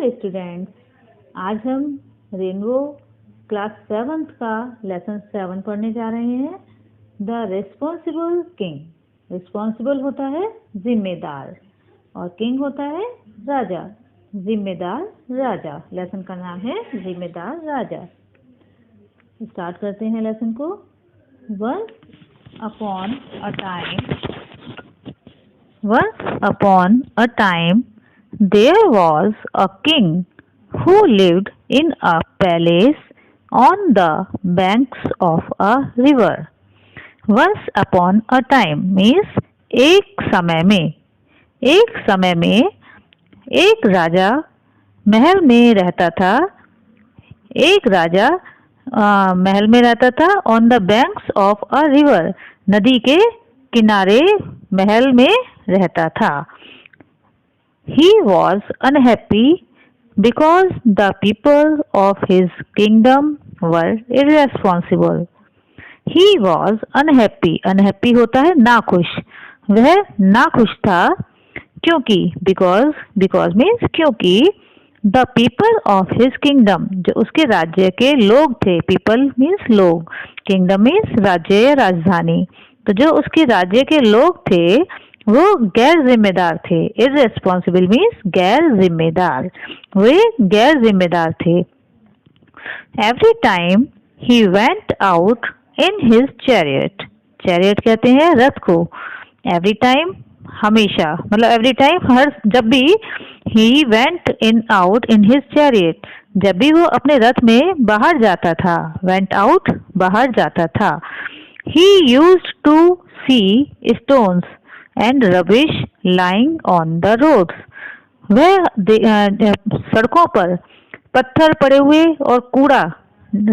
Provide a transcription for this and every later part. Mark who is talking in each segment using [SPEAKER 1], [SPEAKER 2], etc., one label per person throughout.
[SPEAKER 1] Hello students, आज हम rainbow class 7th का लेसन 7 पढ़ने जा रहे हैं। The responsible king. रिस्पॉन्सिबल होता है जिम्मेदार और किंग होता है राजा। जिम्मेदार राजा, लेसन का नाम है जिम्मेदार राजा। स्टार्ट करते हैं लेसन को। Once upon a time, there was a king who lived in a palace on the banks of a river. Once upon a time means एक समय में एक राजा महल में रहता था। एक राजा महल में रहता था on the banks of a river, नदी के किनारे महल में रहता था। He was unhappy because the people of his kingdom were irresponsible. He was unhappy. Unhappy होता है नाखुश। वह नाखुश था क्योंकि because means क्योंकि the people of his kingdom, जो उसके राज्य के लोग थे। people means लोग, kingdom means राज्य या राजधानी। तो जो उसके राज्य के लोग थे वो गैर जिम्मेदार थे। इररेस्पॉन्सिबल मीन्स गैर जिम्मेदार, वे गैर जिम्मेदार थे। Every time he went out in his chariot. Chariot कहते हैं रथ को। एवरी टाइम हमेशा, मतलब एवरी टाइम जब भी he went in out in his chariot, जब भी वो अपने रथ में बाहर जाता था। वेंट आउट बाहर जाता था। He used to see stones and rubbish lying on the roads. वह सड़कों पर पत्थर पड़े हुए और कूड़ा,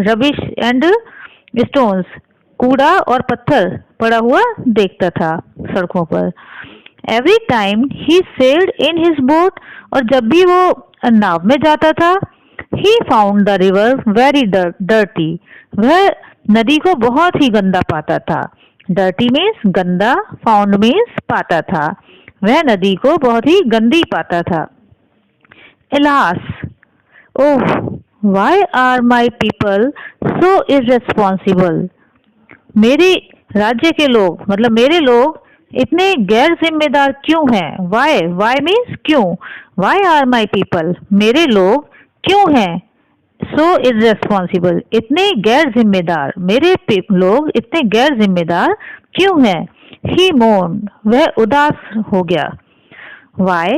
[SPEAKER 1] रबिश एंड स्टोन्स, कूड़ा और पत्थर पड़ा हुआ देखता था सड़कों पर। Every time he sailed in his boat, और जब भी वो नाव में जाता था, he found the river very dirty. वह नदी को बहुत ही गंदा पाता था। डर्टी मीन्स गंदा, फाउंड मीन्स पाता था। वह नदी को बहुत ही गंदी पाता था। Alas, oh, why are my people so irresponsible? मेरे राज्य के लोग, मतलब मेरे लोग इतने गैर जिम्मेदार क्यों हैं? Why means क्यों? Why are my people? मेरे लोग क्यों हैं so irresponsible? इतने गैर जिम्मेदार, मेरे लोग इतने गैर जिम्मेदार क्यों हैं? He mourned. वह उदास हो गया। Why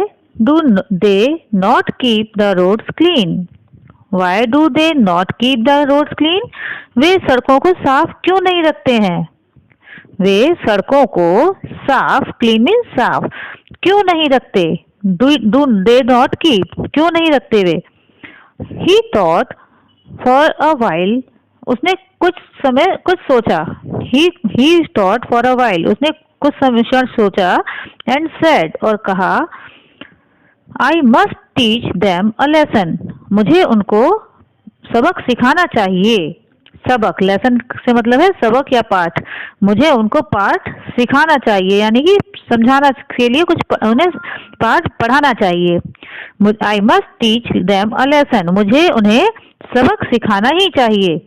[SPEAKER 1] do they not keep the roads clean? Why do they not keep the roads clean? वे सड़कों को साफ क्यों नहीं रखते हैं? वे सड़कों को साफ, clean means साफ, क्यों नहीं रखते? Do they not keep? क्यों नहीं रखते वे? He thought for a while. उसने कुछ सोचा। He thought for a while. उसने कुछ समय सोचा and said, और कहा, I must teach them a lesson. मुझे उनको सबक सिखाना चाहिए। सबक, लेसन से मतलब है सबक या पाठ। मुझे उनको पाठ सिखाना चाहिए, यानी कि समझाना के लिए कुछ उन्हें पाठ पढ़ाना चाहिए। I must teach them a lesson. मुझे उन्हें सबक सिखाना ही चाहिए।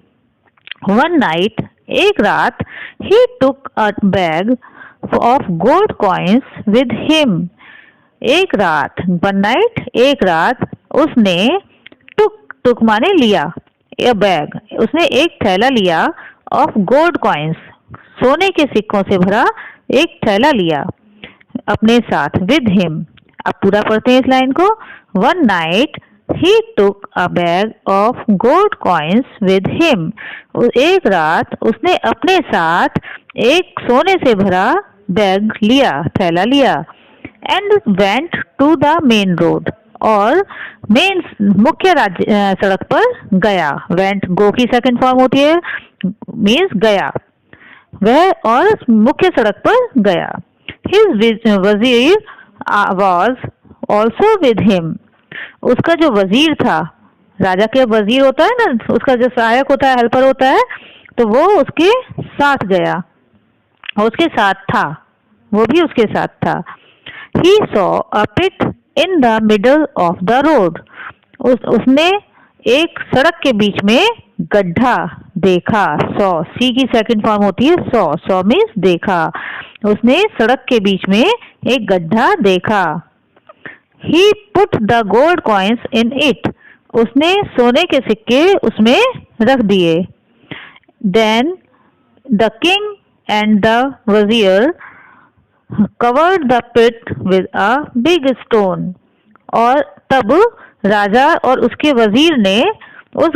[SPEAKER 1] One night, एक रात, he took a bag of gold coins with him. एक रात, one night, एक रात, उसने took माने लिया, a bag, उसने एक थैला लिया of gold coins, सोने के सिक्कों से भरा एक थैला लिया अपने साथ, with him। अब पूरा पढ़ते हैं इस लाइन को। One night he took a bag of gold coins with him. एक रात उसने अपने साथ एक सोने से भरा बैग लिया, थैला लिया। And went to the main road. और मेन मुख्य सड़क पर गया। went, go की सेकंड फॉर्म होती है, मीन्स गया। वह और मुख्य सड़क पर गया। His वजीर was also with him. उसका जो वजीर था, राजा के वजीर होता है ना, उसका जो सहायक होता है, हेल्पर होता है, तो वो उसके साथ गया, उसके साथ था, वो भी उसके साथ था। He saw a pit in the middle of the road. उसने एक सड़क के बीच में गड्ढा देखा। सॉ, सी की सेकंड फॉर्म होती है सॉ। सॉ मीन्स देखा। उसने सड़क के बीच में एक गड्ढा देखा। He put the gold coins in it. उसने सोने के सिक्के उसमें रख दिए। Then the king and the wazir covered the pit with a big stone. और तब राजा और उसके वजीर ने उस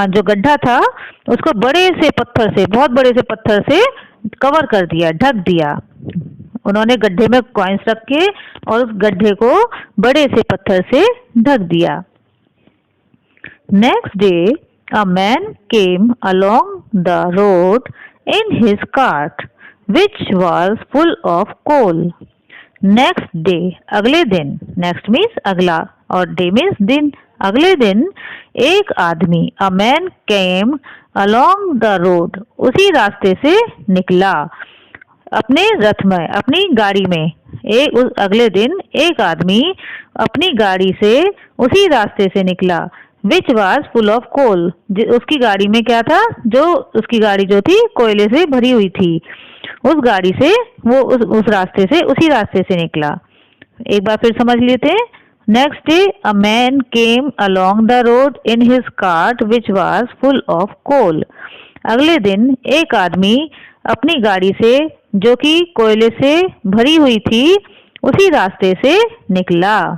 [SPEAKER 1] जो गड्ढा था उसको बड़े से पत्थर से, बहुत बड़े से पत्थर से कवर कर दिया, ढक दिया। उन्होंने गड्ढे में कॉइन्स रख के और उस गड्ढे को बड़े से पत्थर से ढक दिया। Next day a man came along the road in his cart which was full of coal. Next day, अगले दिन, नेक्स्ट मीन्स अगला और डे मीन्स दिन, अगले दिन एक आदमी, अ man came along the road, उसी रास्ते से निकला अपने रथ में, अपनी गाड़ी में। अगले दिन एक आदमी अपनी गाड़ी से उसी रास्ते से निकला। Which was full of coal, उसकी गाड़ी में क्या था? उसकी गाड़ी जो थी कोयले से भरी हुई थी। उस गाड़ी से वो उस रास्ते से, उसी रास्ते से निकला। एक बार फिर समझ लेते हैं। Next day a man came along the road in his cart which was full of coal. अगले दिन एक आदमी अपनी गाड़ी से, जो कि कोयले से भरी हुई थी, उसी रास्ते से निकला।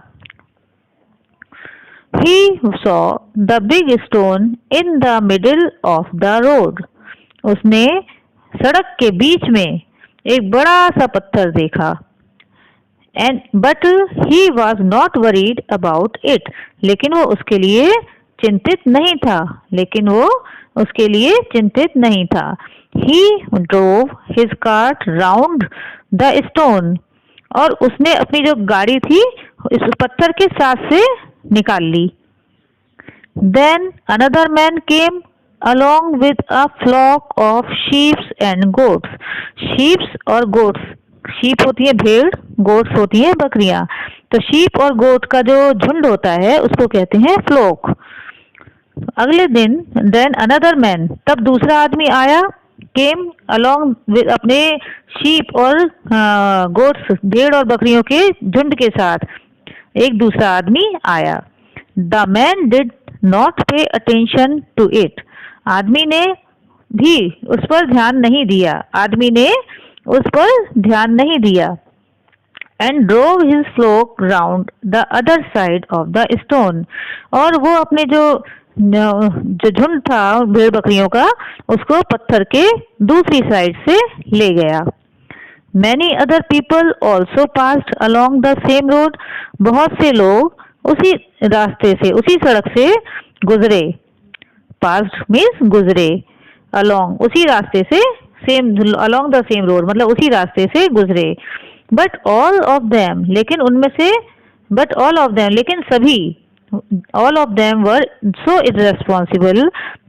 [SPEAKER 1] He saw the big stone in the middle of the road. उसने सड़क के बीच में एक बड़ा सा पत्थर देखा। But he was not worried about it. लेकिन वो उसके लिए चिंतित नहीं था। He drove his cart round the stone. और उसने अपनी जो गाड़ी थी इस पत्थर के साथ से निकाल ली। Then another man came along with a flock of sheep and goats. Sheep और goats, sheep होती है भेड़, goats होती है बकरियां। तो sheep और goat का जो झुंड होता है उसको कहते हैं flock। अगले दिन then another man, तब दूसरा आदमी आया, came along with अपने sheep और goats, भेड़ और बकरियों के झुंड के साथ एक दूसरा आदमी आया। The man did not pay attention to it. आदमी ने भी उस पर ध्यान नहीं दिया। And drove his flock round the other side of the stone. और वो अपने जो झुंड था भेड़ बकरियों का, उसको पत्थर के दूसरी साइड से ले गया। Many other people also passed along the same road. बहुत से लोग उसी रास्ते से, उसी सड़क से गुजरे। Passed means गुजरे, along उसी रास्ते से, along the same road मतलब उसी रास्ते से गुजरे। But all of them, लेकिन सभी, all of them were so irresponsible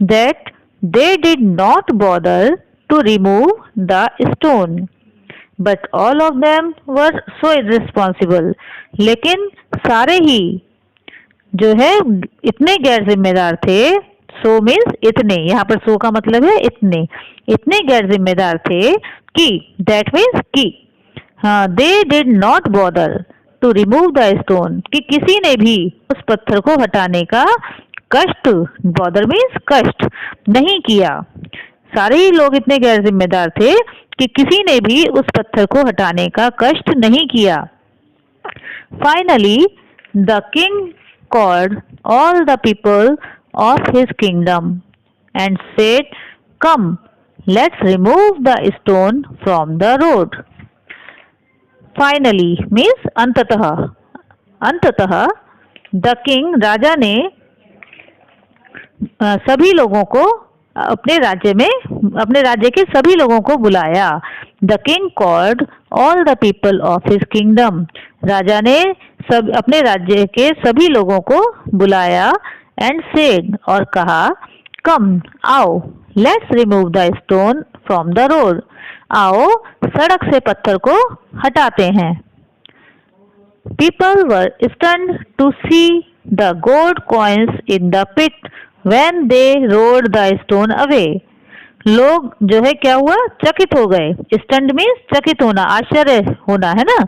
[SPEAKER 1] that they did not bother to remove the stone. But all of them were so irresponsible. लेकिन सारे ही जो है इतने गैर जिम्मेदार थे। so means इतने, यहाँ पर so का मतलब है इतने गैर जिम्मेदार थे कि, that means कि, they did not bother to remove the stone, कि किसी ने भी उस पत्थर को हटाने का कष्ट, bother means कष्ट, नहीं किया। सारे ही लोग इतने गैर जिम्मेदार थे कि किसी ने भी उस पत्थर को हटाने का कष्ट नहीं किया। Finally, the king called all the people of his kingdom and said, "Come, let's remove the stone from the road." Finally means अंततः the king, राजा ने सभी लोगों को अपने राज्य के सभी लोगों को बुलाया। The king called all the people of his kingdom. राजा ने अपने राज्य के सभी लोगों को बुलाया and said, और कहा, come, आओ, let's remove the stone from the road. आओ, सड़क से पत्थर को हटाते हैं। People were stunned to see the gold coins in the pit when they rolled the stone away. लोग जो है क्या हुआ, चकित हो गए। स्टंड मीन्स चकित होना, आश्चर्य होना, है ना।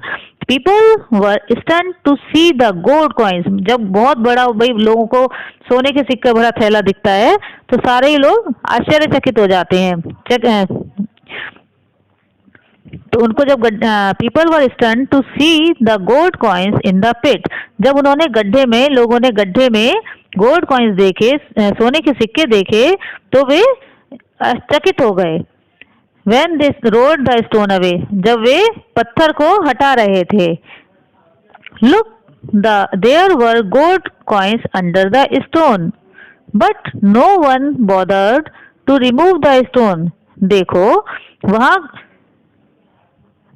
[SPEAKER 1] People were stunned to see the gold coins, जब बहुत बड़ा भाई लोगों को सोने के सिक्के भरा थैला दिखता है तो सारे ही लोग आश्चर्यचकित हो जाते हैं। तो उनको जब people were stunned to see the gold coins in the pit, जब उन्होंने लोगों ने गड्ढे में गोल्ड कॉइन्स देखे, सोने के सिक्के देखे, तो वे आश्चर्यचकित हो गए। When they rolled the stone away, जब वे पत्थर को हटा रहे थे। Look, there were gold coins under the stone, but no one bothered to remove the stone. देखो, वहाँ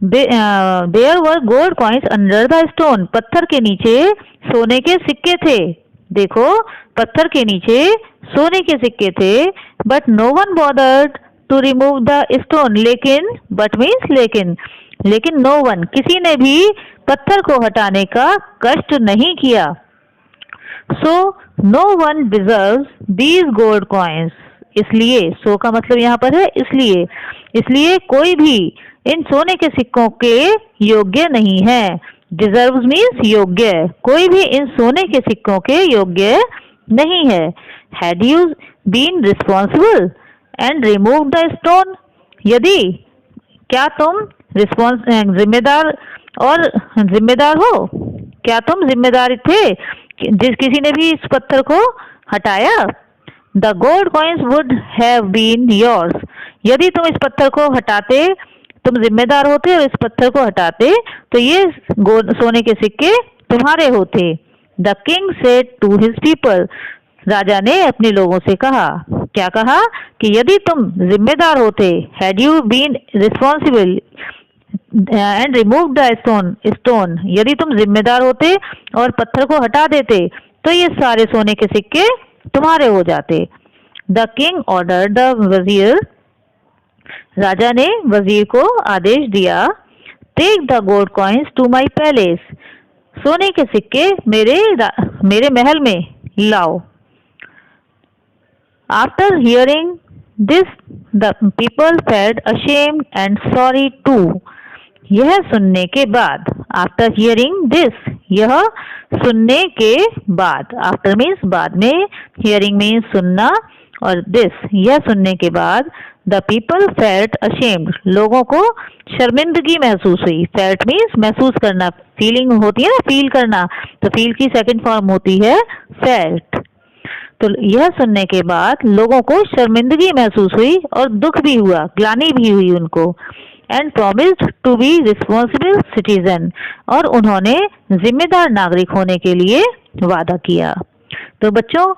[SPEAKER 1] there were gold coins under the stone. पत्थर के नीचे सोने के सिक्के थे। देखो, पत्थर के नीचे सोने के सिक्के थे, but no one bothered to remove the stone. लेकिन no one, किसी ने भी पत्थर को हटाने का कष्ट नहीं किया। So no one deserves these gold coins. इसलिए, so का मतलब यहाँ पर है इसलिए कोई भी इन सोने के सिक्कों के योग्य नहीं है। Deserves means योग्य, कोई भी इन सोने के सिक्कों के योग्य नहीं है। Had you been responsible and remove the stone? यदि, क्या तुम जिम्मेदार हो, क्या तुम जिम्मेदार थे जिस किसी ने भी इस पत्थर को हटाया? The gold coins would have been yours. यदि तुम इस पत्थर को हटाते, तुम जिम्मेदार होते और इस पत्थर को हटाते, तो ये सोने के सिक्के तुम्हारे होते। The king said to his people. राजा ने अपने लोगों से कहा, क्या कहा कि यदि तुम जिम्मेदार होते, had you been responsible and removed the stone, यदि तुम जिम्मेदार होते और पत्थर को हटा देते, तो ये सारे सोने के सिक्के तुम्हारे हो जाते। The king ordered the wazir. राजा ने वजीर को आदेश दिया, take the gold coins to my palace. सोने के सिक्के मेरे महल में लाओ। After hearing this, the people felt ashamed and sorry too. यह सुनने के बाद, after hearing this, यह सुनने के बाद, after means बाद में, hearing means सुनना, और this यह सुनने के बाद, the people felt ashamed, लोगों को शर्मिंदगी महसूस हुई। felt means महसूस करना, फीलिंग होती है ना, फील करना, तो फील की सेकंड फॉर्म होती है felt। तो यह सुनने के बाद लोगों को शर्मिंदगी महसूस हुई और दुख भी हुआ, ग्लानि भी हुई उनको। And promised to be responsible citizen, और उन्होंने जिम्मेदार नागरिक होने के लिए वादा किया। तो बच्चों,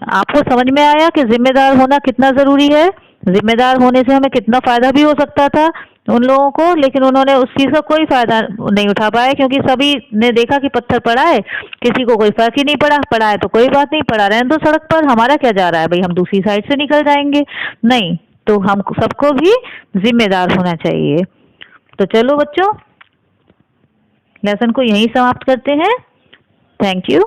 [SPEAKER 1] आपको समझ में आया कि जिम्मेदार होना कितना जरूरी है। जिम्मेदार होने से हमें कितना फायदा भी हो सकता था उन लोगों को, लेकिन उन्होंने उस चीज का कोई फायदा नहीं उठा पाए, क्योंकि सभी ने देखा कि पत्थर पड़ा है, किसी को कोई फर्क ही नहीं पड़ा है तो कोई बात नहीं, पड़ा रहने दो सड़क पर, हमारा क्या जा रहा है भाई, हम दूसरी साइड से निकल जाएंगे। नहीं, तो हम सबको भी जिम्मेदार होना चाहिए। तो चलो बच्चों, लेसन को यहीं समाप्त करते हैं। Thank you.